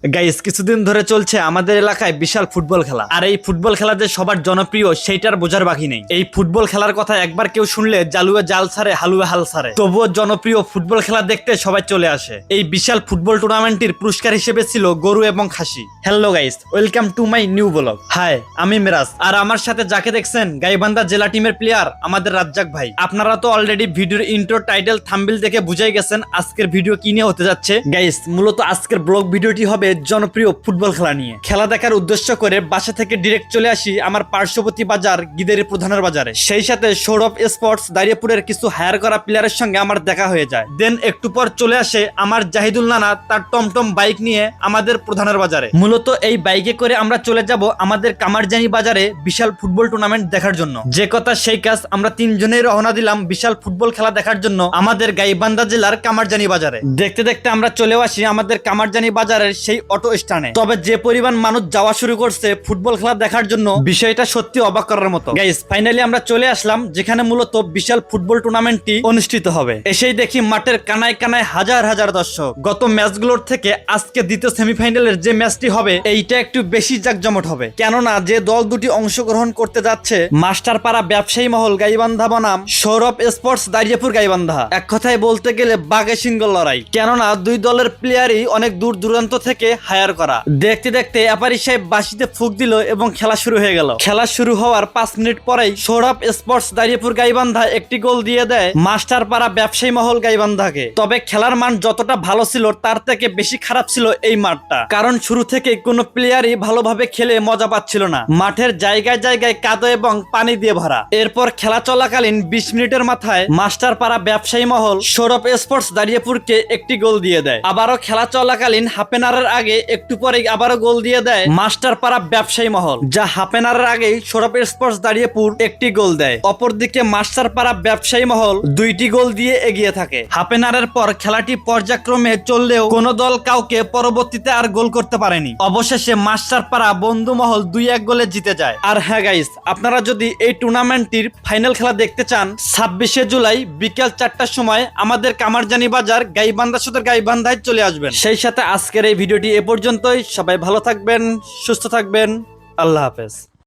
Guys, কিছুদিন ধরে চলছে আমাদের এলাকায় বিশাল ফুটবল খেলা। আর এই ফুটবল খেলা যে সবার জনপ্রিয় সেইটার বোঝার বাকি নেই। এই ফুটবল খেলার কথা একবার কেউ শুনলে জালুয়ে জাল ছাড়ে, হালুয়ে হাল ছাড়ে। তবুও জনপ্রিয় ফুটবল খেলা দেখতে সবাই চলে আসে। এই বিশাল ফুটবল টুর্নামেন্টটির পুরস্কার হিসেবে ছিল গরু এবং খাসি। Hello guys, welcome to my new blog. Hi, আমি মিরাজ, আর আমার সাথে যাকে দেখছেন গাইবান্ধা জেলা টিমের প্লেয়ার আমাদের রাজ্জাক ভাই। আপনারা তো অলরেডি ভিডিওর ইন্ট্রো, টাইটেল, থাম্বনেল দেখে বুঝাই গেছেন আজকের ভিডিও কি নিয়ে হতে যাচ্ছে। গাইস, মূলত আজকের ব্লগ ভিডিওটি হবে জনপ্রিয় ফুটবল খেলা নিয়ে। খেলা দেখার উদ্দেশ্য করে বাসা থেকে ডিরেক্ট চলে আসি আমার পার্শ্ববর্তী বাজার গিদেরি প্রধানের বাজারে। সেই সাথে সৌরভ স্পোর্টস দাঁড়িয়েপুরের কিছু হায়ার করা প্লেয়ারের সঙ্গে আমার দেখা হয়ে যায়। দেন একটু পর চলে আসে আমার জাহিদুল নানা তার টমটম বাইক নিয়ে আমাদের প্রধানের বাজারে। মূলত এই বাইকে করে আমরা চলে যাব আমাদের কামারজানি বাজারে বিশাল ফুটবল টুর্নামেন্ট দেখার জন্য। যে কথা সেই কাজ, আমরা তিনজনেই রওনা দিলাম বিশাল ফুটবল খেলা দেখার জন্য আমাদের গাইবান্ধা জেলার কামারজানি বাজারে। দেখতে দেখতে আমরা চলেও আসি আমাদের কামারজানি বাজারের সেই অটো স্ট্যান্ডে। তবে যে পরিমাণ মানুষ যাওয়া শুরু করছে ফুটবল খেলা দেখার জন্য, বিষয়টা সত্যি অবাক করার মতো। গাইস, ফাইনালি আমরা চলে আসলাম যেখানে মূলত বিশাল ফুটবল টুর্নামেন্টটি অনুষ্ঠিত হবে। এসেই দেখি মাঠের কানায় কানায় হাজার হাজার দর্শক। গত ম্যাচগুলোর থেকে আজকে দ্বিতীয় সেমিফাইনালের যে ম্যাচটি হবে এইটা একটু বেশি জাঁকজমট হবে, কেননা যে দল দুটি অংশগ্রহণ করতে যাচ্ছে মাস্টারপাড়া ব্যবসায়ী মহল গাইবান্ধা বনাম সৌরভ স্পোর্টস দাঁড়িয়েপুর গাইবান্ধা। এক কথায় বলতে গেলে বাঘে সিংহ লড়াই, কেননা দুই দলের প্লেয়ারই অনেক দূর দূরান্ত থেকে হায়ার করা। দেখতে দেখতে এপারি সাহেব বাঁশিতে ফুঁক দিল এবং খেলা শুরু হয়ে গেল। খেলা শুরু হওয়ার 5 মিনিট পরেই সৌরভ স্পোর্টস দাঁড়িয়েপুর গাইবান্ধা একটি গোল দিয়ে দেয় মাস্টারপাড়া ব্যবসায়ী মহল গাইবান্ধাকে। তবে খেলার মান যতটা ভালো ছিল তার থেকে বেশি খারাপ ছিল এই মাঠটা, কারণ শুরু থেকে কোনো প্লেয়ারই ভালোভাবে খেলে মজা পাচ্ছিল না। মাঠের জায়গায় জায়গায় কাদো এবং পানি দিয়ে ভরা। এরপর খেলা চলাকালীন 20 মিনিটের মাথায় মাস্টারপাড়া ব্যবসায়ী মহল সৌরভ স্পোর্টস দাঁড়িয়েপুরকে একটি গোল দিয়ে দেয়। আবারও খেলা চলাকালীন হাফ এন আওয়ারের আগে একটু পরে আবারও গোল দিয়ে দেয় মাস্টারপাড়া ব্যবসায়ী মহল, যা হাফ এন আওয়ারের আগেই সৌরভ স্পোর্টস দাঁড়িয়েপুর একটি গোল দেয়। অপরদিকে মাস্টারপাড়া ব্যবসায়ী মহল 2টি গোল দিয়ে এগিয়ে থাকে। হাফ এন আওয়ারের পর খেলাটি পর্যায়ক্রমে চললেও কোনো দল কাউকে পরবর্তীতে আর গোল করতে পারেনি। অবশেষে মাস্টারপাড়া বন্ধু মহল 2-1 গোলে জিতে যায়। আর হ্যাঁ গাইস, আপনারা যদি এই টুর্নামেন্টটির ফাইনাল খেলা দেখতে চান 26শে জুলাই বিকেল 4টার সময় আমাদের কামারজানি বাজার গাইবান্ধা সদর গাইবান্ধায় চলে আসবেন। সেই সাথে আজকের এই ভিডিওটি এ পর্যন্তই। সবাই ভালো থাকবেন, সুস্থ থাকবেন, আল্লাহ হাফেজ।